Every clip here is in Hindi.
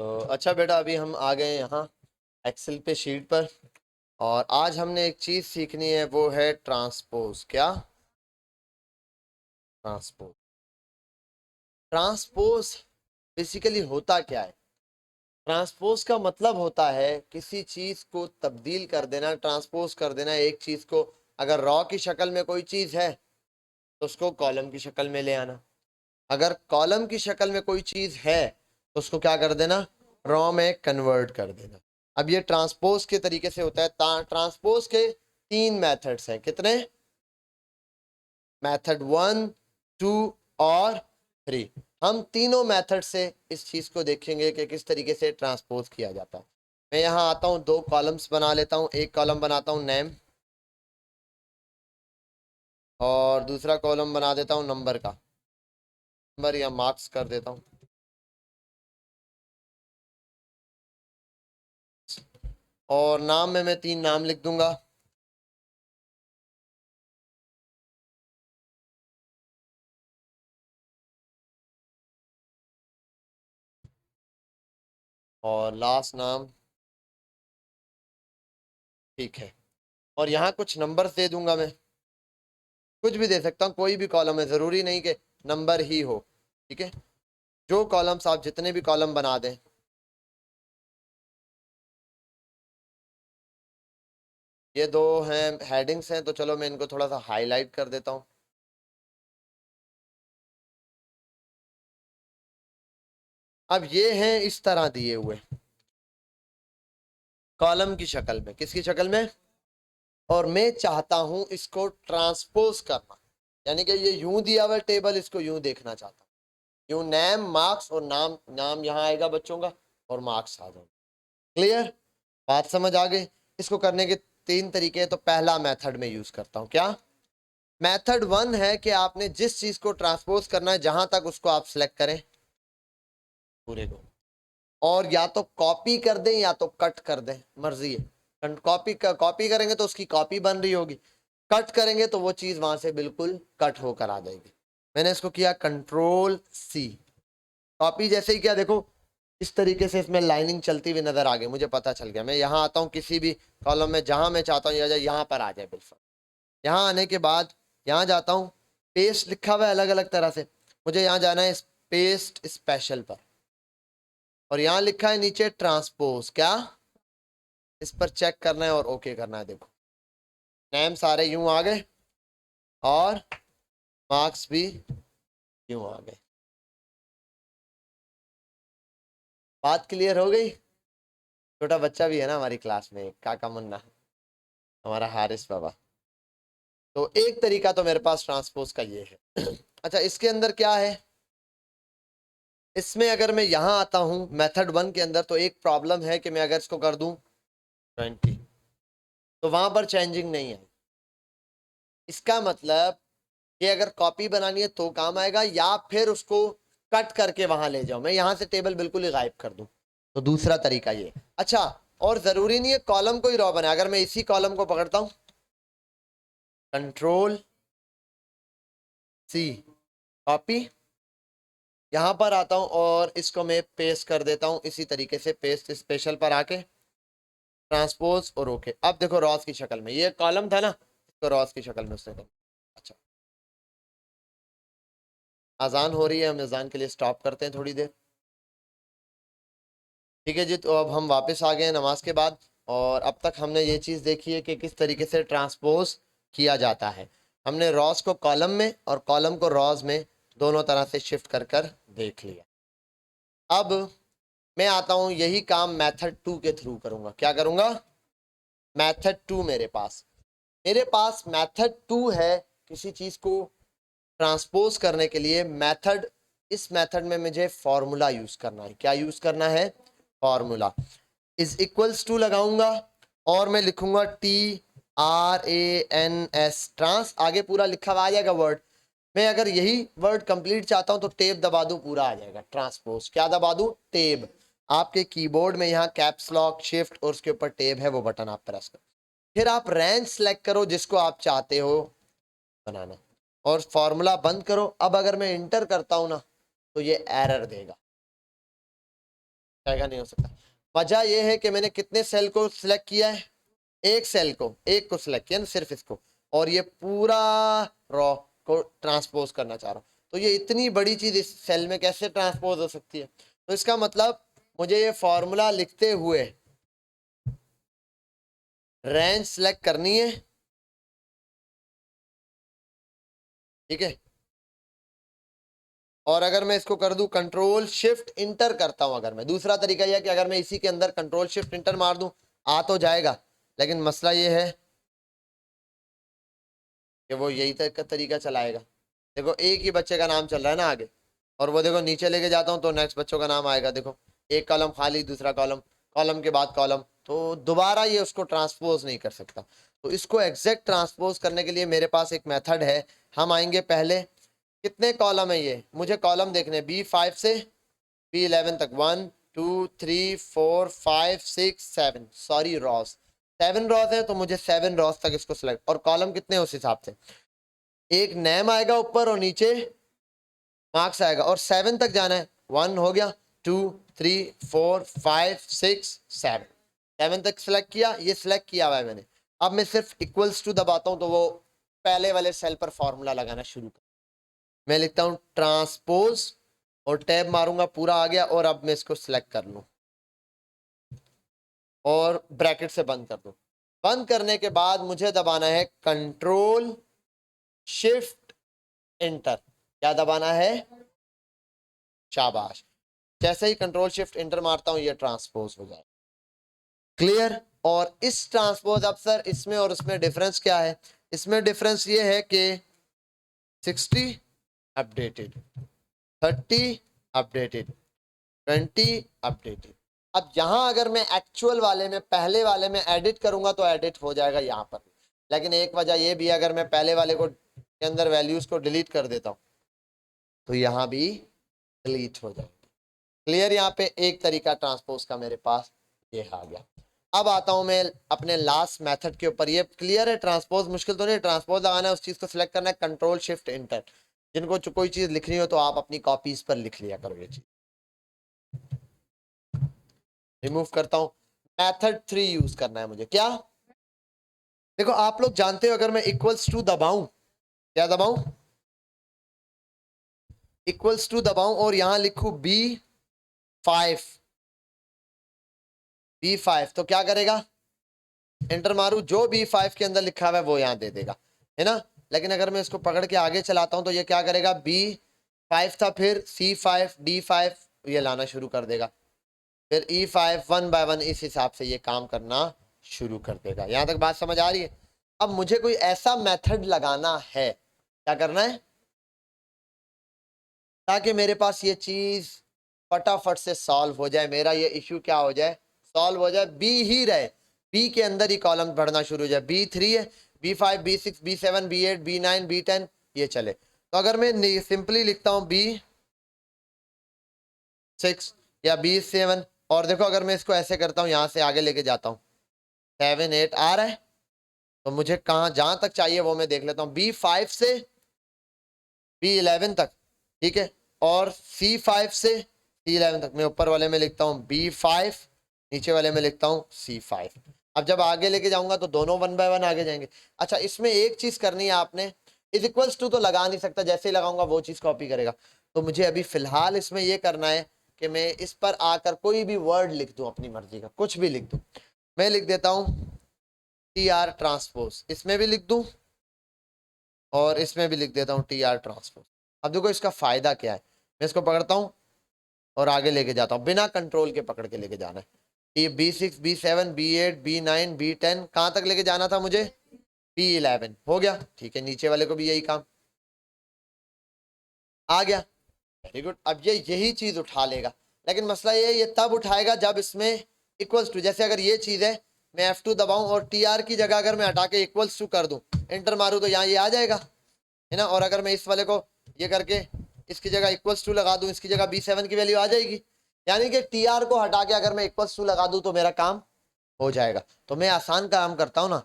तो अच्छा बेटा, अभी हम आ गए यहाँ एक्सेल पे शीट पर। और आज हमने एक चीज़ सीखनी है, वो है ट्रांसपोज। क्या? ट्रांसपोज। ट्रांसपोज बेसिकली होता क्या है? ट्रांसपोज का मतलब होता है किसी चीज़ को तब्दील कर देना, ट्रांसपोज कर देना एक चीज़ को। अगर रॉ की शक्ल में कोई चीज़ है तो उसको कॉलम की शक्ल में ले आना। अगर कॉलम की शक्ल में कोई चीज़ है तो उसको क्या कर देना? रॉ में कन्वर्ट कर देना। अब ये ट्रांसपोज के तरीके से होता है। ट्रांसपोज के तीन मेथड्स हैं। कितने? मेथड 1, 2 और 3। हम तीनों मेथड से इस चीज को देखेंगे कि किस तरीके से ट्रांसपोज किया जाता है। मैं यहाँ आता हूँ, दो कॉलम्स बना लेता हूँ। एक कॉलम बनाता हूँ नेम और दूसरा कॉलम बना देता हूँ नंबर का, नंबर या मार्क्स कर देता हूँ। और नाम में मैं 3 नाम लिख दूंगा। और लास्ट नाम। ठीक है। और यहाँ कुछ नंबर्स दे दूंगा मैं। कुछ भी दे सकता हूँ, कोई भी कॉलम है, ज़रूरी नहीं कि नंबर ही हो। ठीक है, जो कॉलम्स आप जितने भी कॉलम बना दें। ये दो हैं, हेडिंग्स हैं, तो चलो मैं इनको थोड़ा सा हाईलाइट कर देता हूँ। अब ये हैं इस तरह दिए हुए कॉलम की शक्ल में। किसकी शक्ल में? और मैं चाहता हूं इसको ट्रांसपोज करना, यानी कि ये यूं दिया हुआ टेबल, इसको यूं देखना चाहता हूँ। यूं नेम मार्क्स, और नाम नाम यहाँ आएगा बच्चों का और मार्क्स आ जाएगा। क्लियर? बात समझ आ गई? इसको करने के 3 तरीके हैं। तो पहला मेथड में यूज करता हूँ। क्या? मेथड 1 है कि आपने जिस चीज को ट्रांसपोज करना है, जहां तक उसको आप सिलेक्ट करें पूरे को, और या तो कॉपी कर दें या तो कट कर दें, मर्जी है। कॉपी करेंगे तो उसकी कॉपी बन रही होगी, कट करेंगे तो वो चीज वहां से बिल्कुल कट होकर आ जाएगी। मैंने इसको किया कंट्रोल सी। कॉपी जैसे ही किया, देखो इस तरीके से इसमें लाइनिंग चलती हुई नजर आ गई, मुझे पता चल गया। मैं यहाँ आता हूँ, किसी भी कॉलम में जहां मैं चाहता हूँ यहाँ पर आ जाए बिल्कुल। यहाँ आने के बाद यहाँ जाता हूँ, पेस्ट लिखा हुआ है अलग अलग तरह से, मुझे यहाँ जाना है पेस्ट स्पेशल पर। और यहाँ लिखा है नीचे ट्रांसपोज। क्या? इस पर चेक करना है और ओके करना है। देखो नेम सारे यूं आ गए और मार्क्स भी यूं आ गए। बात क्लियर हो गई? छोटा बच्चा भी है ना हमारी क्लास में, काका मुन्ना, हमारा हारिस बाबा। तो एक तरीका तो मेरे पास ट्रांसपोज का ये है। अच्छा, इसके अंदर क्या है? इसमें अगर मैं यहाँ आता हूँ मेथड 1 के अंदर, तो एक प्रॉब्लम है कि मैं अगर इसको कर दूं 20, तो वहां पर चेंजिंग नहीं है। इसका मतलब कि अगर कॉपी बनानी है तो काम आएगा, या फिर उसको कट करके वहां ले जाओ, मैं यहां से टेबल बिल्कुल ही गायब कर दूं। तो दूसरा तरीका ये। अच्छा, और जरूरी नहीं है कॉलम को ही रॉ बने। अगर मैं इसी कॉलम को पकड़ता हूं, कंट्रोल सी, कॉपी, यहां पर आता हूं और इसको मैं पेस्ट कर देता हूं इसी तरीके से, पेस्ट स्पेशल पर आके ट्रांसपोज और ओके। अब देखो रॉस की शक्ल में, ये कॉलम था ना, इसको रॉस की शक्ल में उसने कर। अच्छा, अजान हो रही है, हम अजान के लिए स्टॉप करते हैं थोड़ी देर। ठीक है जी, तो अब हम वापस आ गए हैं नमाज के बाद। और अब तक हमने ये चीज़ देखी है कि किस तरीके से ट्रांसपोज किया जाता है। हमने रॉस को कॉलम में और कॉलम को रॉस में दोनों तरह से शिफ्ट कर कर देख लिया। अब मैं आता हूं, यही काम मेथड 2 के थ्रू करूंगा। क्या करूंगा? मेथड 2 मेरे पास मेथड 2 है किसी चीज़ को ट्रांसपोज करने के लिए। मेथड, इस मेथड में मुझे फॉर्मूला यूज करना है। क्या यूज करना है? फॉर्मूला। इज इक्वल्स टू लगाऊंगा और मैं लिखूंगा TRANS, ट्रांस, आगे पूरा लिखा हुआ आ जाएगा वर्ड। मैं अगर यही वर्ड कंप्लीट चाहता हूं तो टेब दबा दूं, पूरा आ जाएगा ट्रांसपोज। क्या दबा दूं? टेब। आपके कीबोर्ड में यहाँ कैप्स लॉक शिफ्ट और उसके ऊपर टेब है, वो बटन आप प्रेस करो। फिर आप रेंज सेलेक्ट करो जिसको आप चाहते हो बनाना, और फॉर्मूला बंद करो। अब अगर मैं इंटर करता हूं ना, तो ये एरर देगा। जाएगा, नहीं हो सकता। वजह यह है कि मैंने कितने सेल को सिलेक्ट किया है, एक सेल को, एक को सिलेक्ट किया ना, सिर्फ इसको, और ये पूरा रॉ को ट्रांसपोज करना चाह रहा हूँ। तो ये इतनी बड़ी चीज इस सेल में कैसे ट्रांसपोज हो सकती है? तो इसका मतलब मुझे ये फॉर्मूला लिखते हुए रेंज सिलेक्ट करनी है, ठीक है। और अगर मैं इसको कर दूं कंट्रोल शिफ्ट इंटर करता हूं, अगर मैं, दूसरा तरीका यह है कि अगर मैं इसी के अंदर कंट्रोल शिफ्ट इंटर मार दूं, आ तो जाएगा, लेकिन मसला ये है कि वो यही तरीका चलाएगा। देखो एक ही बच्चे का नाम चल रहा है ना आगे, और वो देखो नीचे लेके जाता हूँ तो नेक्स्ट बच्चों का नाम आएगा, देखो एक कॉलम खाली, दूसरा कॉलम, कॉलम के बाद कॉलम, तो दोबारा ये उसको ट्रांसपोज नहीं कर सकता। तो इसको एग्जैक्ट ट्रांसपोज करने के लिए मेरे पास एक मेथड है। हम आएंगे पहले, कितने कॉलम है ये, मुझे कॉलम देखने, B5 से B11 तक, 1 2 3 4 5 6 7, सॉरी रॉस, 7 रॉस है, तो मुझे 7 रॉस तक इसको सिलेक्ट, और कॉलम कितने उस हिसाब से, एक नेम आएगा ऊपर और नीचे मार्क्स आएगा, और 7 तक जाना है। 1 हो गया, 2 3 4 5 6 7, 7 तक सिलेक्ट किया, ये सिलेक्ट किया हुआ है मैंने। अब मैं सिर्फ इक्वल्स टू दबाता हूं तो वो पहले वाले सेल पर फॉर्मूला लगाना शुरू कर, मैं लिखता हूं ट्रांसपोज और टैब मारूंगा, पूरा आ गया, और अब मैं इसको सिलेक्ट कर लूं और ब्रैकेट से बंद कर दूं। बंद करने के बाद मुझे दबाना है कंट्रोल शिफ्ट इंटर, क्या दबाना है, शाबाश। जैसे ही कंट्रोल शिफ्ट इंटर मारता हूं ये ट्रांसपोज हो जाए, क्लियर। और इस ट्रांसपोज, अब सर इसमें और उसमें डिफरेंस क्या है? इसमें डिफरेंस ये है कि 60 अपडेटेड, 30 अपडेटेड, 20 अपडेटेड। अब यहां अगर मैं एक्चुअल वाले में, पहले वाले में एडिट करूंगा तो एडिट हो जाएगा यहां पर, लेकिन एक वजह यह भी है, अगर मैं पहले वाले को के अंदर वैल्यूज को डिलीट कर देता हूं तो यहां भी डिलीट हो जाएगा। क्लियर? यहाँ पे एक तरीका ट्रांसपोज का मेरे पास ये आ गया। अब आता हूं मैं अपने लास्ट मेथड के ऊपर। ये क्लियर है? ट्रांसपोज मुश्किल तो नहीं, ट्रांसपोज लगाना है, उस चीज को सिलेक्ट करना है, कंट्रोल शिफ्ट इंटर। जिनको कोई चीज लिखनी हो तो आप अपनी कॉपीज पर लिख लिया करो। ये चीज रिमूव करता हूं, मेथड 3 यूज करना है मुझे। क्या? देखो आप लोग जानते हो, अगर मैं इक्वल्स टू दबाऊं, क्या दबाऊं, इक्वल्स टू दबाऊं और यहां लिखूं B5, B5, तो क्या करेगा, एंटर मारू, जो B5 के अंदर लिखा हुआ है वो यहां दे देगा, है ना। लेकिन अगर मैं इसको पकड़ के आगे चलाता हूं तो ये क्या करेगा, B5 था, फिर C5 D5 ये लाना शुरू कर देगा, फिर E5, 1 बाय 1 इस हिसाब से ये काम करना शुरू कर देगा। यहां तक बात समझ आ रही है? अब मुझे कोई ऐसा मेथड लगाना है, क्या करना है, ताकि मेरे पास ये चीज फटाफट से सॉल्व हो जाए, मेरा ये इश्यू क्या हो जाए, सॉल्व हो जाए, बी ही रहे, बी के अंदर ही कॉलम बढ़ना शुरू हो जाए। B3 है, B5, B6, B7, B8, B9, B10 ये चले। तो अगर मैं सिंपली लिखता हूं B6 या B7, और देखो अगर मैं इसको ऐसे करता हूं, यहां से आगे लेके जाता हूं, 7 8 आ रहा है, तो मुझे कहां जहां तक चाहिए वो मैं देख लेता हूं, B5 से B11 तक, ठीक है, और C5 से C11 तक। मैं ऊपर वाले में लिखता हूं B5, नीचे वाले में लिखता हूं C5। अब जब आगे लेके जाऊंगा तो दोनों 1 बाय 1 आगे जाएंगे। अच्छा, इसमें एक चीज करनी है आपने, इज इक्वल्स टू तो लगा नहीं सकता, जैसे ही लगाऊंगा वो चीज कॉपी करेगा। तो मुझे अभी फिलहाल इसमें यह करना है कि मैं इस पर आकर कोई भी वर्ड लिख दूं, अपनी मर्जी का कुछ भी लिख दूं। मैं लिख देता हूं TR ट्रांसपोज, इसमें भी लिख दूं और इसमें भी लिख देता हूं TR ट्रांसपोज। अब देखो इसका फायदा क्या है, मैं इसको पकड़ता हूं और आगे लेके जाता हूं, बिना कंट्रोल के पकड़ के लेके जाना है। ये B6, B7, B8, B9, B10 कहां तक लेके जाना था मुझे, B11 हो गया, ठीक है। नीचे वाले को भी यही काम आ गया, वेरी गुड। अब ये यही चीज उठा लेगा, लेकिन मसला ये तब उठाएगा जब इसमें इक्वल्स टू, जैसे अगर ये चीज है, मैं F2 दबाऊं और TR की जगह अगर मैं हटा के इक्वल्स टू कर दूं, एंटर मारूं, तो यहाँ ये आ जाएगा, है ना। और अगर मैं इस वाले को ये करके इसकी जगह इक्वल्स टू लगा दूं, इसकी जगह B7 की वैल्यू आ जाएगी। यानी कि TR को हटा के अगर मैं इक्वल्स टू लगा दूं तो मेरा काम हो जाएगा। तो मैं आसान काम करता हूं ना,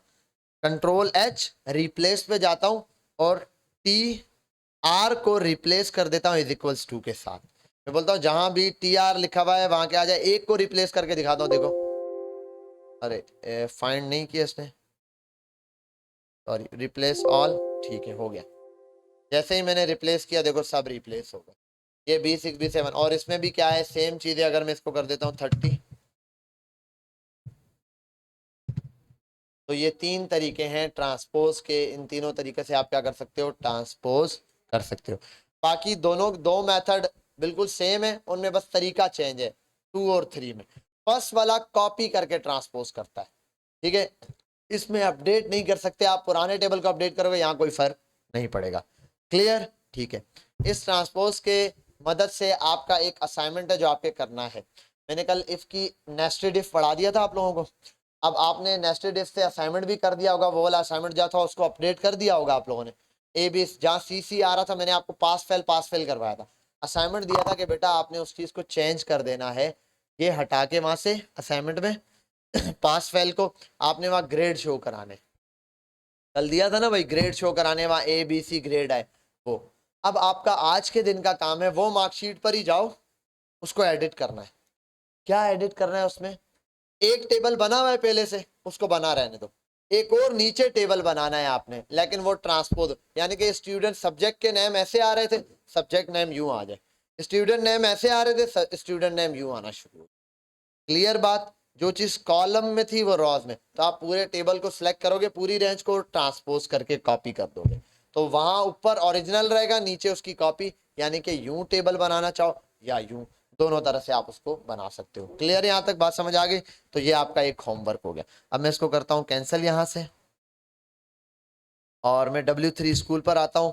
कंट्रोल H रिप्लेस पे जाता हूं और TR को रिप्लेस कर देता हूं इज इक्वल्स टू के साथ। मैं बोलता हूँ जहां भी TR लिखा हुआ है वहां के आ जाए, एक को रिप्लेस करके दिखाता हूँ, देखो। अरे फाइंड नहीं किया इसने, सॉरी, रिप्लेस ऑल, ठीक है, हो गया। जैसे ही मैंने रिप्लेस किया देखो सब रिप्लेस हो गए, ये B6 B7। और इसमें भी क्या है, सेम चीज़ है। अगर मैं इसको कर देता हूँ 30, तो ये 3 तरीके हैं ट्रांसपोज के। इन तीनों तरीके से आप क्या कर सकते हो, ट्रांसपोज कर सकते हो। बाकी दोनों दो मेथड बिल्कुल सेम है, उनमें बस तरीका चेंज है 2 और 3 में। फर्स्ट वाला कॉपी करके ट्रांसपोज करता है, ठीक है, इसमें अपडेट नहीं कर सकते आप। पुराने टेबल को अपडेट करोगे, यहाँ कोई फर्क नहीं पड़ेगा। क्लियर, ठीक है। इस ट्रांसपोज के मदद से आपका एक असाइनमेंट है जो आपके करना है। मैंने कल इफ की नेस्टेड इफ पढ़ा दिया था आप लोगों को। अब आपने नेस्टेड इफ से असाइनमेंट भी कर दिया होगा, वो वाला असाइनमेंट जो था उसको अपडेट कर दिया होगा आप लोगों ने। AB जहाँ CC आ रहा था, मैंने आपको पास फेल करवाया था। असाइनमेंट दिया था कि बेटा आपने उस चीज़ को चेंज कर देना है, ये हटा के वहां से असाइनमेंट में पास फेल को आपने वहां ग्रेड शो कराने। कल दिया था ना भाई, ग्रेड शो कराने, वहां ABC ग्रेड आए वो। अब आपका आज के दिन का काम है, वो मार्कशीट पर ही जाओ, उसको एडिट करना है। क्या एडिट करना है उसमें, एक टेबल बना हुआ है पहले से, उसको बना रहने दो। एक और नीचे टेबल बनाना है आपने, लेकिन वो ट्रांसपोज, यानी कि स्टूडेंट सब्जेक्ट के नेम ऐसे आ रहे थे, सब्जेक्ट नेम यूं आ जाए। स्टूडेंट नेम ऐसे आ रहे थे, स्टूडेंट नेम यूं आना शुरू। क्लियर बात। जो चीज कॉलम में थी वो रॉज में, तो आप पूरे टेबल को सिलेक्ट करोगे, पूरी रेंज को ट्रांसपोज करके कॉपी कर दोगे, तो वहां ऊपर ओरिजिनल रहेगा, नीचे उसकी कॉपी। यानी कि यूं टेबल बनाना चाहो या यूं, दोनों तरह से आप उसको बना सकते हो। क्लियर, यहां तक बात समझ आ गई? तो ये आपका एक होमवर्क हो गया। अब मैं इसको करता हूं कैंसिल यहां से, और मैं W3 स्कूल पर आता हूं।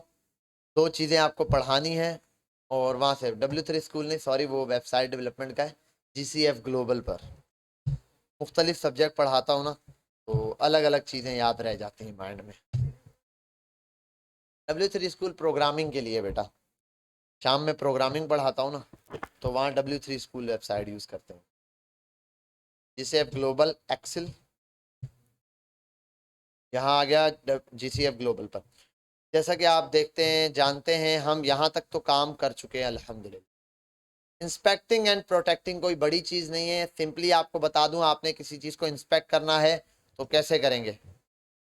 2 चीजें आपको पढ़ानी है, और वहां से W3 स्कूल नहीं, सॉरी, वो वेबसाइट डेवलपमेंट का है, GCF ग्लोबल पर मुख्तलिफ सब्जेक्ट पढ़ाता हूँ ना, तो अलग अलग चीज़ें याद रह जाती हैं माइंड में। W3 स्कूल प्रोग्रामिंग के लिए बेटा, शाम में प्रोग्रामिंग पढ़ाता हूँ ना, तो वहाँ W3 स्कूल वेबसाइट यूज़ करते हैं, GCF ग्लोबल एक्सेल। यहाँ आ गया GCF ग्लोबल पर। जैसा कि आप देखते हैं, जानते हैं, हम यहाँ तक तो काम कर चुके हैं अल्हम्दुलिल्लाह। इंस्पेक्टिंग एंड प्रोटेक्टिंग कोई बड़ी चीज़ नहीं है। सिंपली आपको बता दूं, आपने किसी चीज़ को इंस्पेक्ट करना है तो कैसे करेंगे।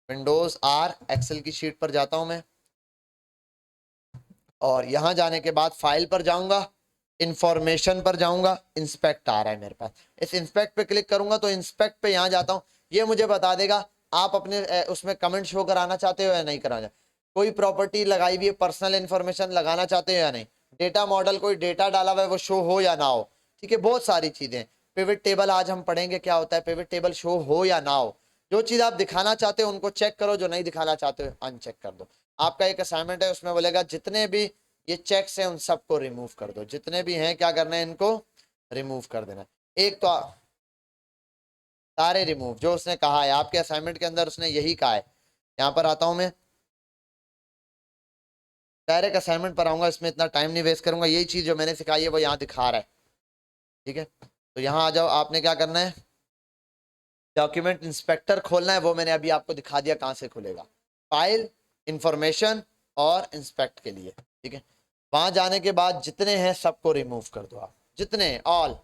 विंडोज़ R, एक्सेल की शीट पर जाता हूं मैं, और यहां जाने के बाद फाइल पर जाऊंगा, इंफॉर्मेशन पर जाऊंगा, इंस्पेक्ट आ रहा है मेरे पास। इस इंस्पेक्ट पे क्लिक करूंगा तो इंस्पेक्ट पे यहां जाता हूं, ये मुझे बता देगा आप अपने उसमें कमेंट शो कराना चाहते हो या नहीं कराना। कोई प्रॉपर्टी लगाई हुई है, पर्सनल इंफॉर्मेशन लगाना चाहते हो या नहीं, डेटा मॉडल कोई डेटा डाला हुआ है वो शो हो या ना हो, ठीक है, बहुत सारी चीजें। पिवट टेबल आज हम पढ़ेंगे क्या होता है, पिवट टेबल शो हो या ना हो। जो चीज आप दिखाना चाहते हो उनको चेक करो, जो नहीं दिखाना चाहते हो अनचेक कर दो। आपका एक असाइनमेंट है, उसमें बोलेगा जितने भी ये चेक्स हैं उन सबको रिमूव कर दो, जितने भी हैं क्या करना है, इनको रिमूव कर देना। एक तो सारे रिमूव, जो उसने कहा है आपके असाइनमेंट के अंदर, उसने यही कहा है। यहाँ पर आता हूं मैं, डायरेक्ट असाइनमेंट पर आऊंगा, इसमें इतना टाइम नहीं वेस्ट करूंगा। यही चीज जो मैंने सिखाई है वो यहाँ दिखा रहा है, ठीक है। तो यहाँ आ जाओ, आपने क्या करना है, डॉक्यूमेंट इंस्पेक्टर खोलना है, वो मैंने अभी आपको दिखा दिया कहाँ से खुलेगा, फाइल, इंफॉर्मेशन और इंस्पेक्ट के लिए, ठीक है। वहां जाने के बाद जितने हैं सबको रिमूव कर दो आप, जितने, all.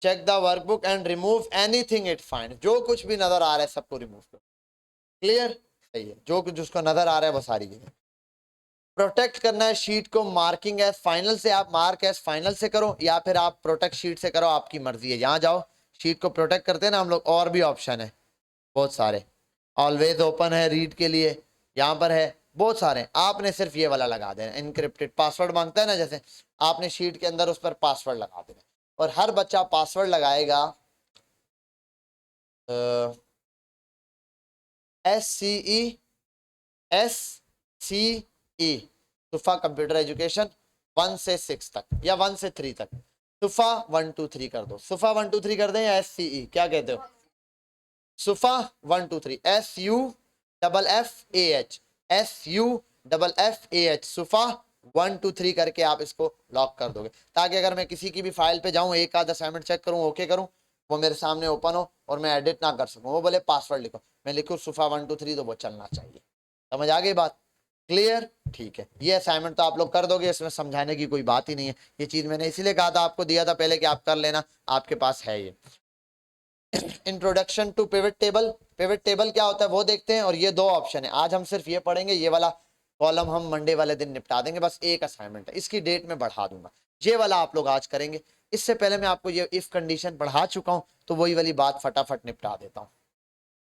Check the workbook and remove anything it find, जो कुछ भी नजर आ रहा है सबको रिमूव करो। क्लियर, सही है, जो कुछ जिसको नजर आ रहा है वो सारी चीजें। प्रोटेक्ट करना है शीट को, मार्किंग एज फाइनल से, आप मार्क एज फाइनल से करो या फिर आप प्रोटेक्ट शीट से करो, आपकी मर्जी है। यहाँ जाओ, शीट को प्रोटेक्ट करते हैं ना हम लोग, और भी ऑप्शन है बहुत सारे। ऑलवेज ओपन है रीड के लिए, यहाँ पर है बहुत सारे। आपने सिर्फ ये वाला लगा देना, इनक्रिप्टेड पासवर्ड मांगता है ना, जैसे आपने शीट के अंदर उस पर पासवर्ड लगा देना, और हर बच्चा पासवर्ड लगाएगा SCE सुफा कंप्यूटर एजुकेशन 1 से 6 तक या 1 से 3 तक, सुफा 1 2 3 कर दो। सुफा 1 2 3 कर दें या SCE, क्या कहते हो? सुफा 1 2 3, SUFFAH सुफा 1 2 3 करके आप इसको लॉक कर दोगे, ताकि अगर मैं किसी की भी फाइल पे जाऊं, एक आध असाइनमेंट चेक करूं, ओके करूं, वो मेरे सामने ओपन हो और मैं एडिट ना कर सकूं। वो बोले पासवर्ड लिखो, मैं लिखूं सुफा 1 2 3, तो वो चलना चाहिए। समझ आ गई बात? क्लियर? ठीक है, ये असाइनमेंट तो आप लोग कर दोगे, इसमें समझाने की कोई बात ही नहीं है। ये चीज मैंने इसीलिए कहा था, आपको दिया था पहले कि आप कर लेना, आपके पास है ये। Introduction to pivot table. Pivot table क्या होता है वो देखते हैं, और ये दो ऑप्शन है। आज हम सिर्फ ये पढ़ेंगे, ये वाला कॉलम हम मंडे वाले दिन निपटा देंगे, बस एक असाइनमेंट है, इसकी डेट में बढ़ा दूंगा, ये वाला आप लोग आज करेंगे। इससे पहले मैं आपको ये इफ कंडीशन पढ़ा चुका हूं, तो वही वाली बात फटाफट निपटा देता हूं।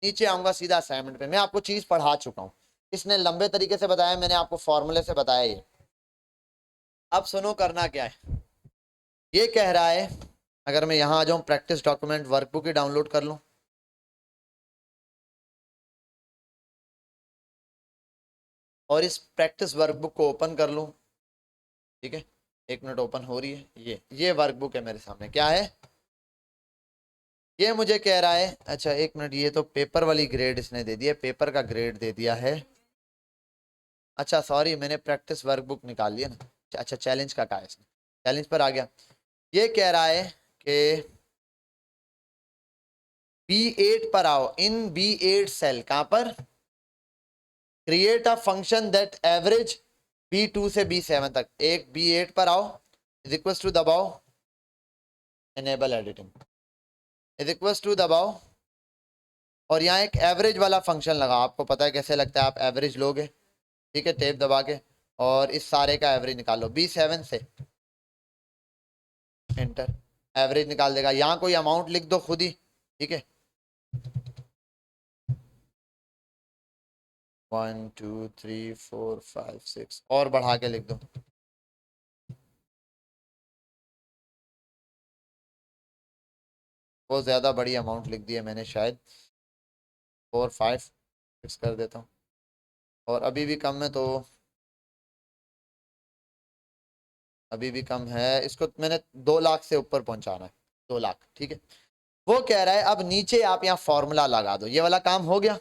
नीचे आऊंगा सीधा असाइनमेंट पे, मैं आपको चीज पढ़ा चुका हूं, इसने लंबे तरीके से बताया, मैंने आपको फॉर्मूले से बताया ये। अब सुनो करना क्या है, ये कह रहा है, अगर मैं यहां आ जाऊं, प्रैक्टिस डॉक्यूमेंट वर्कबुक ही डाउनलोड कर लूं, और इस प्रैक्टिस वर्कबुक को ओपन कर लूं, ठीक है, एक मिनट, ओपन हो रही है, ये वर्कबुक है मेरे सामने, क्या है ये, मुझे कह रहा है, अच्छा एक मिनट, ये तो पेपर वाली ग्रेड इसने दे दिया, पेपर का ग्रेड दे दिया है, अच्छा सॉरी, मैंने प्रैक्टिस वर्कबुक निकाल लिया ना, अच्छा चैलेंज का कहा है इसने, चैलेंज पर आ गया। ये कह रहा है कि B8 पर आओ, इन B8 सेल, कहां पर, create a function that average B2 से B7 तक, एक B8 पर आओ, इज इक्वल टू दबाओ, enable editing, is equal to दबाओ, और यहाँ एक एवरेज वाला फंक्शन लगा, आपको पता है कैसे लगता है, आप एवरेज लोगे, ठीक है, टेप दबा के, और इस सारे का एवरेज निकालो B7 से, एंटर, एवरेज निकाल देगा। यहाँ कोई अमाउंट लिख दो खुद ही, ठीक है, 1 2 3 4 5 6, और बढ़ा के लिख दो, बहुत ज्यादा बड़ी अमाउंट लिख दी है मैंने शायद, 4 5 6 कर देता हूँ, और अभी भी कम है, तो अभी भी कम है, इसको मैंने 2 लाख से ऊपर पहुंचाना है, 2 लाख, ठीक है। वो कह रहा है अब नीचे आप यहाँ फॉर्मूला लगा दो, ये वाला काम हो गया।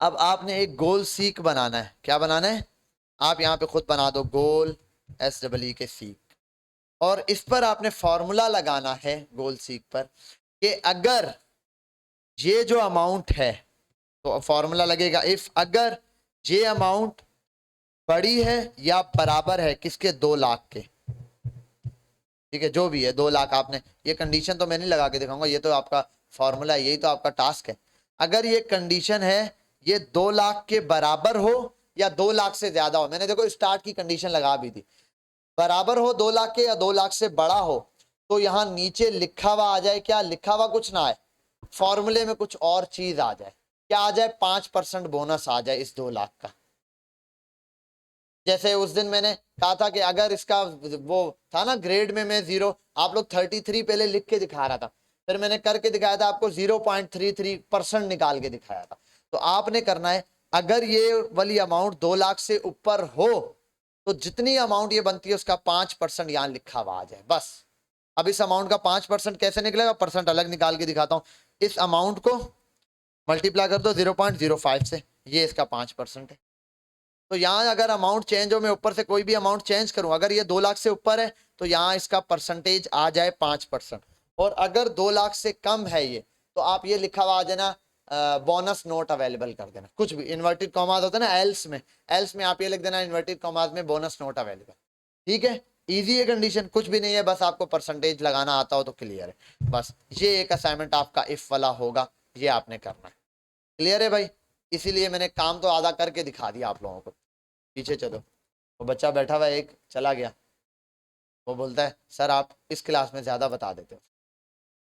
अब आपने एक गोल सीक बनाना है, क्या बनाना है, आप यहाँ पे खुद बना दो, गोल SEE के सीक, और इस पर आपने फॉर्मूला लगाना है गोल सीक पर, कि अगर ये जो अमाउंट है, तो फॉर्मूला लगेगा इफ, अगर ये अमाउंट बड़ी है या बराबर है किसके, 2 लाख के, ठीक है, जो भी है 2 लाख, आपने ये कंडीशन तो मैं नहीं लगा के दिखाऊंगा, ये तो आपका फॉर्मूला है, यही तो आपका टास्क है। अगर ये कंडीशन है, ये 2 लाख के बराबर हो या 2 लाख से ज्यादा हो, मैंने देखो स्टार्ट की कंडीशन लगा भी दी, बराबर हो 2 लाख के या 2 लाख से बड़ा हो, तो यहां नीचे लिखा हुआ आ जाए, क्या लिखा हुआ, कुछ ना आए, फॉर्मूले में कुछ और चीज आ जाए, क्या आ जाए, 5% बोनस आ जाए इस 2 लाख का। जैसे उस दिन मैंने कहा था कि अगर इसका वो था ना ग्रेड में, मैं 0, आप लोग 33 पहले लिख के दिखा रहा था, फिर मैंने करके दिखाया था आपको, 0.33% निकाल के दिखाया था। तो आपने करना है, अगर ये वाली अमाउंट 2 लाख से ऊपर हो, तो जितनी अमाउंट ये बनती है उसका 5% यहाँ लिखा हुआ आ जाए, बस। अब इस अमाउंट का 5% कैसे निकलेगा, परसेंट अलग निकाल के दिखाता हूं, इस अमाउंट को मल्टीप्लाई कर दो 0.05 से, ये इसका 5% है। तो यहाँ अगर अमाउंट चेंज हो, मैं ऊपर से कोई भी अमाउंट चेंज करूं, अगर ये 2 लाख से ऊपर है, तो यहाँ इसका परसेंटेज आ जाए 5%, और अगर 2 लाख से कम है ये, तो आप ये लिखा हुआ आ जाना, बोनस नोट अवेलेबल कर देना, कुछ भी इन्वर्टेड कॉमास होता है ना एल्स में आप ये लिख देना, इन्वर्टेड कॉमास में बोनस नोट अवेलेबल, ठीक है। इजी है कंडीशन, कुछ भी नहीं है, बस आपको परसेंटेज लगाना आता हो तो क्लियर है, बस। ये एक असाइनमेंट आपका इफ वाला होगा, ये आपने करना है, क्लियर है भाई। इसीलिए मैंने काम तो आधा करके दिखा दिया आप लोगों को। पीछे चलो, वो बच्चा बैठा हुआ एक चला गया, वो बोलता है सर आप इस क्लास में ज्यादा बता देते हो,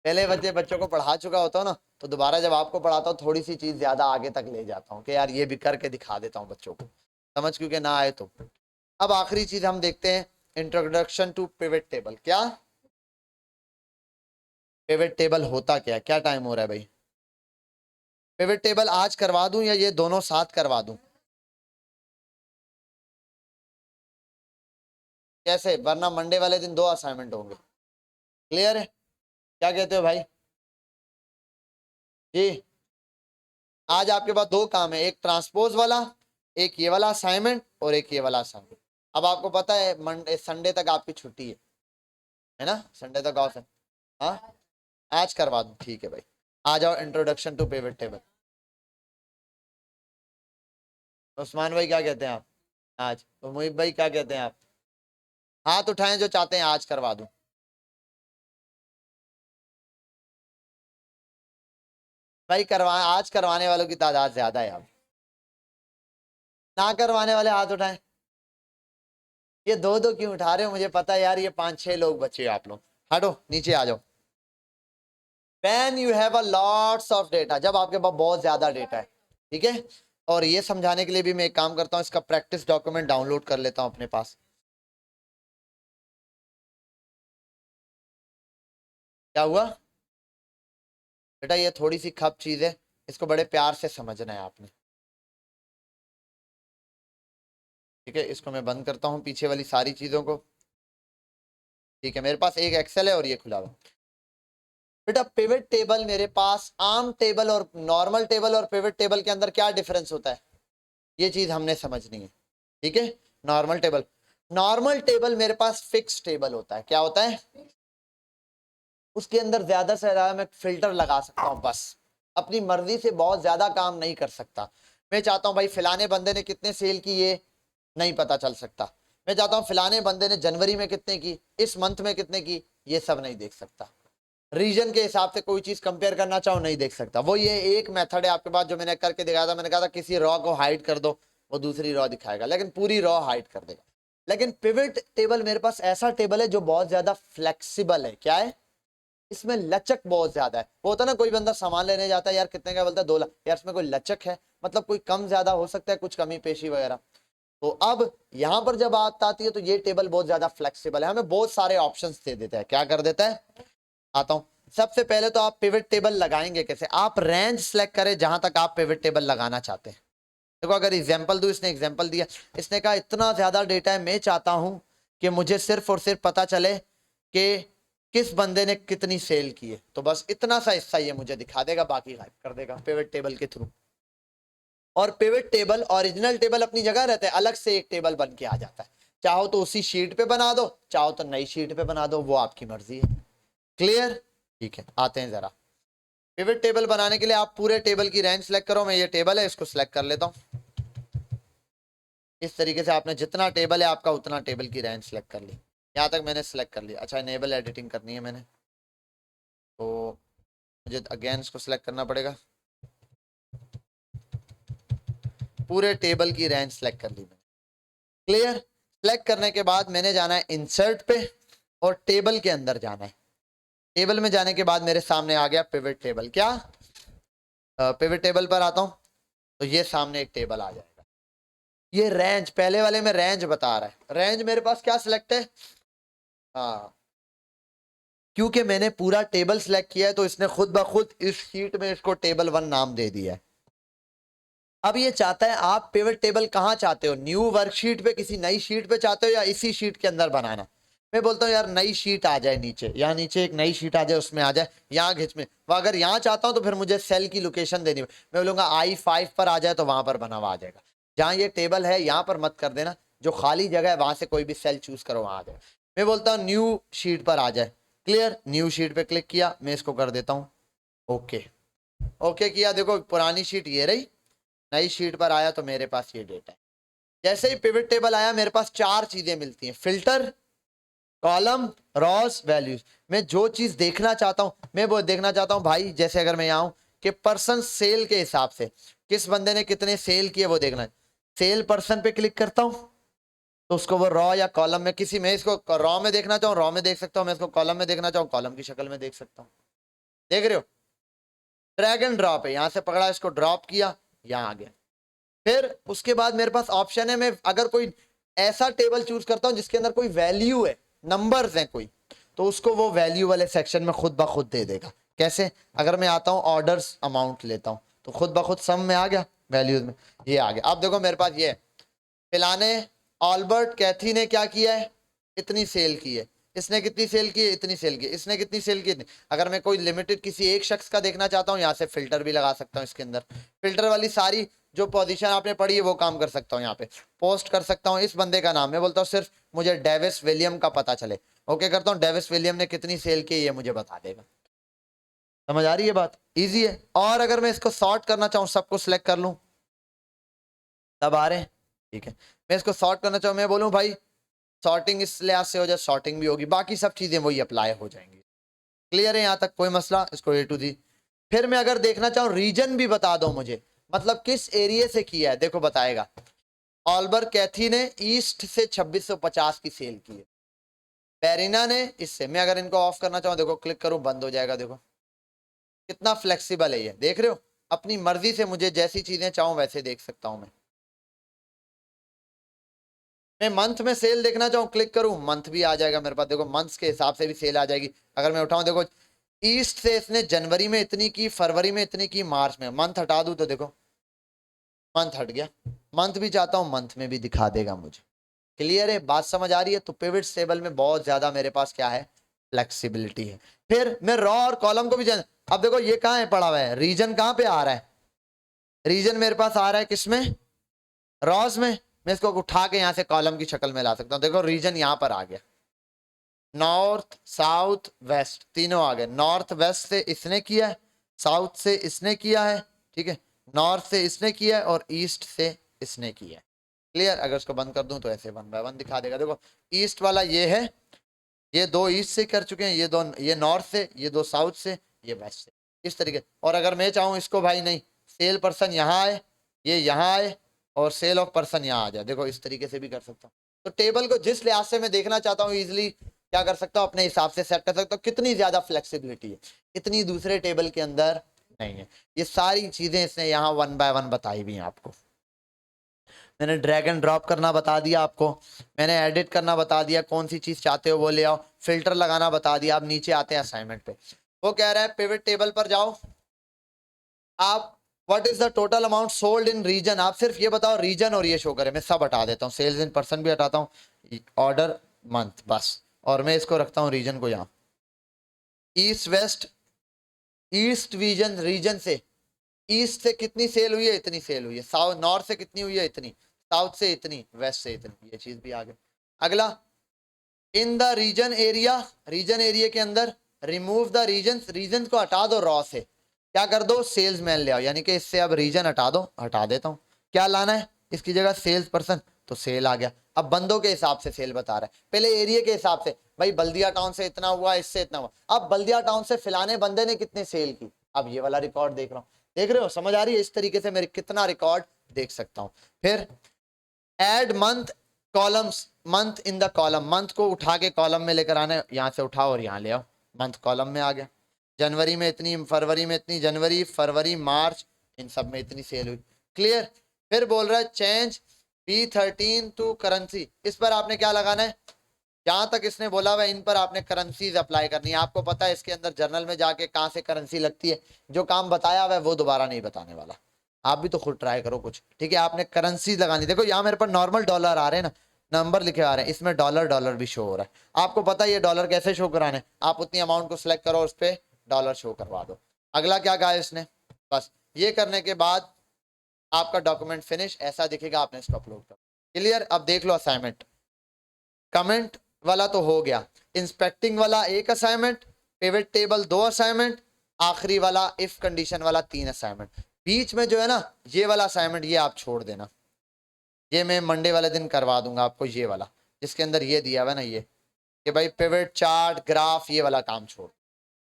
पहले बच्चों को पढ़ा चुका होता हूँ ना, तो दोबारा जब आपको पढ़ाता हूँ थोड़ी सी चीज ज्यादा आगे तक ले जाता हूँ, कि यार ये भी करके दिखा देता हूँ बच्चों को, समझ क्योंकि ना आए तो। अब आखिरी चीज हम देखते हैं, इंट्रोडक्शन टू पिवट टेबल। क्या पिवट टेबल होता क्या, क्या टाइम हो रहा है भाई, पिवट टेबल आज करवा दूं या ये दोनों साथ करवा दूं, कैसे, वरना मंडे वाले दिन 2 असाइनमेंट होंगे, क्लियर है, क्या कहते हो भाई जी। आज आपके पास 2 काम है, एक ट्रांसपोज वाला, एक ये वाला असाइनमेंट, और एक ये वाला असाइनमेंट। अब आपको पता है मंडे संडे तक आपकी छुट्टी है ना, संडे तक ऑफ है, हाँ, आज करवा दूं, ठीक है भाई। आ जाओ, introduction to pivot table. Usman भाई क्या कहते हैं आप? आज तो मुहिब भाई क्या कहते हैं आप? हाथ उठाएं जो चाहते हैं आज करवा दूं। भाई करवा, आज करवाने वालों की तादाद ज्यादा है अब। ना करवाने वाले हाथ उठाएं। ये दो दो क्यों उठा रहे हो? मुझे पता है यार, ये 5-6 लोग बचे हो आप लोग। हटो नीचे आ जाओ। When you have a lots of data, जब आपके पास बहुत ज्यादा डेटा है, ठीक है। और ये समझाने के लिए भी मैं एक काम करता हूं, इसका प्रैक्टिस डॉक्यूमेंट डाउनलोड कर लेता हूं अपने पास। क्या हुआ बेटा? ये थोड़ी सी खप चीज है, इसको बड़े प्यार से समझना है आपने, ठीक है। इसको मैं बंद करता हूँ पीछे वाली सारी चीजों को, ठीक है। मेरे पास एक एक्सेल है और ये खुला हुआ। बेटा पिवट टेबल मेरे पास, आम टेबल और नॉर्मल टेबल और पिवट टेबल के अंदर क्या डिफरेंस होता है, ये चीज हमने समझनी है, ठीक है। नॉर्मल टेबल, नॉर्मल टेबल मेरे पास फिक्स टेबल होता है। क्या होता है? उसके अंदर ज्यादा से ज्यादा मैं फिल्टर लगा सकता हूँ, बस अपनी मर्जी से बहुत ज्यादा काम नहीं कर सकता। मैं चाहता हूँ भाई फलाने बंदे ने कितने सेल की, ये नहीं पता चल सकता। मैं चाहता हूँ फलाने बंदे ने जनवरी में कितने की, इस मंथ में कितने की, ये सब नहीं देख सकता। रीजन के हिसाब से कोई चीज कंपेयर करना चाहो, नहीं देख सकता। वो ये एक मेथड है आपके पास जो मैंने करके दिखाया था। मैंने कहा था किसी रॉ को हाइड कर दो, वो दूसरी रॉ दिखाएगा, लेकिन पूरी रॉ हाइड कर देगा। लेकिन पिवट टेबल मेरे पास ऐसा टेबल है जो बहुत ज्यादा फ्लेक्सिबल है। क्या है? इसमें लचक बहुत ज्यादा है। वो होता है ना, कोई बंदा सामान लेने जाता है, यार कितने का, बोलता है 2 लाख, यार इसमें कोई लचक है, मतलब कोई कम ज्यादा हो सकता है, कुछ कमी पेशी वगैरह। तो अब यहां पर जब बात आती है तो ये टेबल बहुत ज्यादा फ्लेक्सिबल है, हमें बहुत सारे ऑप्शंस दे देता है। क्या कर देता है? आता हूं। सबसे पहले तो आप पिवट टेबल लगाएंगे कैसे? आप रेंज सेलेक्ट करें जहां तक आप पिवट टेबल लगाना चाहते हैं। देखो अगर एग्जांपल दूं, इसने एग्जांपल दिया, इसने कहा इतना ज्यादा डेटा है, मैं चाहता हूं कि मुझे सिर्फ और सिर्फ पता चले कि किस बंदे ने कितनी सेल की है, तो बस इतना सा हिस्सा ये मुझे दिखा देगा, बाकी गायब कर देगा पिवट टेबल के थ्रू। और पिवट टेबल, ओरिजिनल टेबल अपनी जगह रहता है, अलग से एक टेबल बन के आ जाता है। चाहो तो उसी शीट पे बना दो, चाहो तो नई शीट पे बना दो, वो आपकी मर्जी है। क्लियर? ठीक है, आते हैं जरा। पिवट टेबल बनाने के लिए आप पूरे टेबल की रेंज सेलेक्ट करो। मैं ये टेबल है, इसको सेलेक्ट कर लेता हूं। इस तरीके से आपने जितना टेबल है आपका, उतना टेबल की रेंज सेलेक्ट कर ली। यहां तक मैंने सेलेक्ट कर लिया। अच्छा, इनेबल एडिटिंग करनी है मैंने, तो मुझे अगेन इसको सेलेक्ट करना पड़ेगा। पूरे टेबल की रेंज सेलेक्ट कर ली मैंने। क्लियर? सेलेक्ट करने के बाद मैंने जाना है इंसर्ट पे और टेबल के अंदर जाना है। टेबल में जाने के बाद मेरे सामने आ गया पिवट टेबल। क्या? पिवट टेबल पर आता हूं तो ये सामने एक टेबल आ जाएगा। ये रेंज, पहले वाले में रेंज बता रहा है, रेंज मेरे पास क्या सिलेक्ट है? हाँ, क्योंकि मैंने पूरा टेबल सिलेक्ट किया है तो इसने खुद ब खुद इस शीट में इसको टेबल 1 नाम दे दिया है। अब ये चाहता है आप पिवट टेबल कहां चाहते हो, न्यू वर्कशीट पे, किसी नई शीट पे चाहते हो, या इसी शीट के अंदर बनाना? मैं बोलता हूँ यार नई शीट आ जाए, नीचे, यहाँ नीचे एक नई शीट आ जाए, उसमें आ जाए, यहाँ खिंच में। अगर यहाँ चाहता हूँ तो फिर मुझे सेल की लोकेशन देनी, मैं बोलूंगा I5 पर आ जाए, तो वहां पर बना हुआ आ जाएगा। जहां ये टेबल है यहाँ पर मत कर देना, जो खाली जगह है वहां से कोई भी सेल चूज करो, वहां आ जाए। मैं बोलता हूँ न्यू शीट पर आ जाए। क्लियर? न्यू शीट पे क्लिक किया, मैं इसको कर देता हूँ ओके। ओके किया, देखो पुरानी शीट ये रही, नई शीट पर आया तो मेरे पास ये डेटा है। जैसे ही पिवट टेबल आया, मेरे पास 4 चीजें मिलती हैं, फिल्टर, कॉलम, रॉस, वैल्यूज। मैं जो चीज देखना चाहता हूं, मैं वो देखना चाहता हूं भाई। जैसे अगर मैं आऊं कि पर्सन सेल के हिसाब से किस बंदे ने कितने सेल किए, वो देखना है। सेल पर्सन पे क्लिक करता हूं तो उसको वो रॉ या कॉलम में, किसी में इसको रॉ में देखना चाहूँ रॉ में देख सकता हूँ, मैं इसको कॉलम में देखना चाहूँ कॉलम की शक्ल में देख सकता हूँ। देख रहे हो? ड्रैग एंड ड्रॉप है, यहां से पकड़ा, इसको ड्रॉप किया, यहां आ गया। फिर उसके बाद मेरे पास ऑप्शन है, मैं अगर कोई ऐसा टेबल चूज करता हूं जिसके अंदर कोई वैल्यू है, नंबर्स हैं कोई, तो उसको वो वैल्यू वाले सेक्शन में खुद ब खुद दे देगा। कैसे? अगर मैं आता हूं ऑर्डर्स अमाउंट लेता हूं तो खुद ब खुद सम में आ गया, वैल्यूज में ये आ गया। अब देखो मेरे पास ये है, फिलाने ऑल्बर्ट कैथी ने क्या किया है, इतनी सेल की है, इसने कितनी सेल की है, इतनी सेल की, इसने कितनी सेल की, इतनी। अगर मैं कोई लिमिटेड किसी एक शख्स का देखना चाहता हूँ, यहाँ से फिल्टर भी लगा सकता हूँ। इसके अंदर फिल्टर वाली सारी जो पोजीशन आपने पढ़ी है वो काम कर सकता हूँ। यहाँ पे पोस्ट कर सकता हूँ इस बंदे का नाम, मैं बोलता हूँ सिर्फ मुझे डेविस विलियम का पता चले, ओके करता हूँ, डेविस विलियम ने कितनी सेल की ये मुझे बता देगा। समझ आ रही है बात? इजी है। और अगर मैं इसको सॉर्ट करना चाहूँ, सबको सिलेक्ट कर लूँ, सब आ रहे हैं, ठीक है। मैं इसको सॉर्ट करना चाहूँ, मैं बोलूँ भाई सॉर्टिंग इस लिहाज से हो जाए, सॉर्टिंग भी होगी, बाकी सब चीजें वही अप्लाई हो जाएंगी। क्लियर है यहाँ तक, कोई मसला, इसको ए टू जी। फिर मैं अगर देखना चाहूँ रीजन भी बता दो मुझे, मतलब किस एरिया से किया है, देखो बताएगा। ऑल्बर कैथी ने ईस्ट से 2650 की सेल की है, पेरिना ने इससे। मैं अगर इनको ऑफ करना चाहूँ, देखो क्लिक करूँ बंद हो जाएगा, देखो कितना फ्लेक्सिबल है ये, देख रहे हो, अपनी मर्जी से मुझे जैसी चीजें चाहूँ वैसे देख सकता हूँ मैं मंथ में सेल देखना चाहूँ, क्लिक करूँ, मंथ भी आ जाएगा मेरे पास, देखो मंथ्स के हिसाब से भी सेल आ जाएगी। अगर मैं उठाऊं, देखो ईस्ट से इसने जनवरी में इतनी की, फरवरी में इतनी की, मार्च में, मंथ हटा दूं तो देखो मंथ हट गया। मंथ भी चाहता हूं, मंथ में भी दिखा देगा मुझे। क्लियर है, बात समझ आ रही है। तो पिवट टेबल में बहुत ज्यादा मेरे पास क्या है, फ्लेक्सिबिलिटी है। फिर मैं रॉ और कॉलम को भी जान, अब देखो ये कहाँ है पड़ा हुआ है, रीजन कहाँ पे आ रहा है, रीजन मेरे पास आ रहा है किसमें, रॉस में। मैं इसको उठा के यहां से कॉलम की शक्ल में ला सकता हूं, देखो रीजन यहां पर आ गया, नॉर्थ साउथ वेस्ट तीनों आ गए। नॉर्थ वेस्ट से इसने किया है, साउथ से इसने किया है, ठीक है, नॉर्थ से इसने किया है और ईस्ट से इसने किया है। क्लियर, अगर इसको बंद कर दूं तो ऐसे 1 बाय 1 दिखा देगा। देखो ईस्ट वाला ये है, ये दो ईस्ट से कर चुके हैं, ये दो, ये नॉर्थ से, ये दो साउथ से, ये वेस्ट से, इस तरीके। और अगर मैं चाहूँ इसको भाई नहीं, सेल पर्सन यहाँ आए, ये यहाँ आए और सेल ऑफ पर्सन यहाँ आ जाए, देखो इस तरीके से भी कर सकता हूँ। तो टेबल को जिस लिहाज से मैं देखना चाहता हूँ इजिली क्या कर सकता हूँ, अपने हिसाब से सेट कर सकता हूँ। कितनी ज्यादा फ्लेक्सिबिलिटी है, इतनी दूसरे टेबल के अंदर नहीं है। ये सारी चीजें इसने यहाँ 1 बाय 1 बताई हुई हैं आपको। मैंने ड्रैग एंड ड्रॉप करना बता दिया आपको, मैंने एडिट करना बता दिया, कौन सी चीज चाहते हो वो ले आओ, फिल्टर लगाना बता दिया। अब नीचे आते हैं असाइनमेंट पे। वो कह रहा है पिवट टेबल पर जाओ आप, what is the total amount sold in region, आप सिर्फ ये बताओ रीजन और ये शो करे। मैं सब हटा देता हूँ, सेल्स इन पर्सन भी हटाता हूँ, ऑर्डर मंथ बस, और मैं इसको रखता हूँ रीजन को यहाँ। East west, east region, region से ईस्ट से कितनी सेल हुई है, इतनी सेल हुई है। साउथ, नॉर्थ से कितनी हुई है, इतनी, साउथ से इतनी, वेस्ट से इतनी, ये चीज भी आ गई। अगला, in the region area, region area के अंदर रिमूव द रीजन, रीजन को हटा दो, रॉ से क्या कर दो, सेल्स मैन ले आओ, यानी कि इससे अब रीजन हटा दो, हटा देता हूं। क्या लाना है इसकी जगह, सेल्स पर्सन, तो सेल आ गया। अब बंदों के हिसाब से सेल बता रहा है, पहले एरिया के हिसाब से, भाई बल्दिया टाउन से इतना हुआ, इससे इतना हुआ। अब बल्दिया टाउन से फिलाने बंदे ने कितने सेल की, अब ये वाला रिकॉर्ड देख रहा हूँ, देख रहे हो, समझ आ रही है। इस तरीके से मेरे कितना रिकॉर्ड देख सकता हूँ। फिर add month columns, month in the column, month को उठा के कॉलम में लेकर आना है, यहाँ से उठाओ और यहाँ ले आओ, मंथ कॉलम में आ गया। जनवरी में इतनी, फरवरी में इतनी, जनवरी फरवरी मार्च इन सब में इतनी सेल हुई। क्लियर। फिर बोल रहा है चेंज B13 टू करेंसी, इस पर आपने क्या लगाना है, जहां तक इसने बोला हुआ इन पर आपने करेंसीज अप्लाई करनी है। आपको पता है इसके अंदर जर्नल में जाके कहां से करेंसी लगती है, जो काम बताया हुआ है वो दोबारा नहीं बताने वाला, आप भी तो खुद ट्राई करो कुछ, ठीक है। आपने करेंसी लगानी, देखो यहाँ मेरे पर नॉर्मल डॉलर आ रहे हैं ना, नंबर लिखे आ रहे हैं, इसमें डॉलर डॉलर भी शो हो रहा है। आपको पता है ये डॉलर कैसे शो कराने, आप उतनी अमाउंट को सिलेक्ट करो, उस पर डॉलर शो करवा दो। अगला क्या कहा इसने, बस ये करने के बाद आपका डॉक्यूमेंट फिनिश ऐसा दिखेगा, आपने इसको अपलोड कर। क्लियर। अब देख लो असाइनमेंट, कमेंट वाला तो हो गया, इंस्पेक्टिंग वाला एक असाइनमेंट, पिवट टेबल 2 असाइनमेंट, आखिरी वाला इफ कंडीशन वाला 3 असाइनमेंट। बीच में जो है ना ये वाला असाइनमेंट, ये आप छोड़ देना, ये मैं मंडे वाले दिन करवा दूंगा आपको, ये वाला जिसके अंदर ये दिया हुआ है ना, ये कि भाई पिवट चार्ट ग्राफ, ये वाला काम छोड़।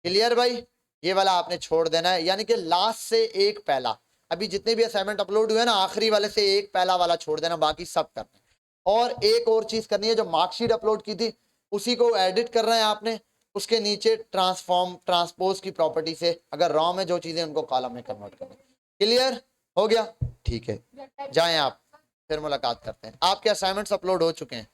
क्लियर भाई, ये वाला आपने छोड़ देना है, यानी कि लास्ट से एक पहला, अभी जितने भी असाइनमेंट अपलोड हुए ना आखिरी वाले से एक पहला वाला छोड़ देना, बाकी सब करना है। और एक और चीज करनी है, जो मार्कशीट अपलोड की थी उसी को एडिट कर रहे हैं आपने, उसके नीचे ट्रांसफॉर्म ट्रांसपोज की प्रॉपर्टी से अगर रॉ में जो चीजें उनको कॉलम में कन्वर्ट करना। क्लियर हो गया, ठीक है, जाएं आप, फिर मुलाकात करते हैं। आपके असाइनमेंट्स अपलोड हो चुके हैं।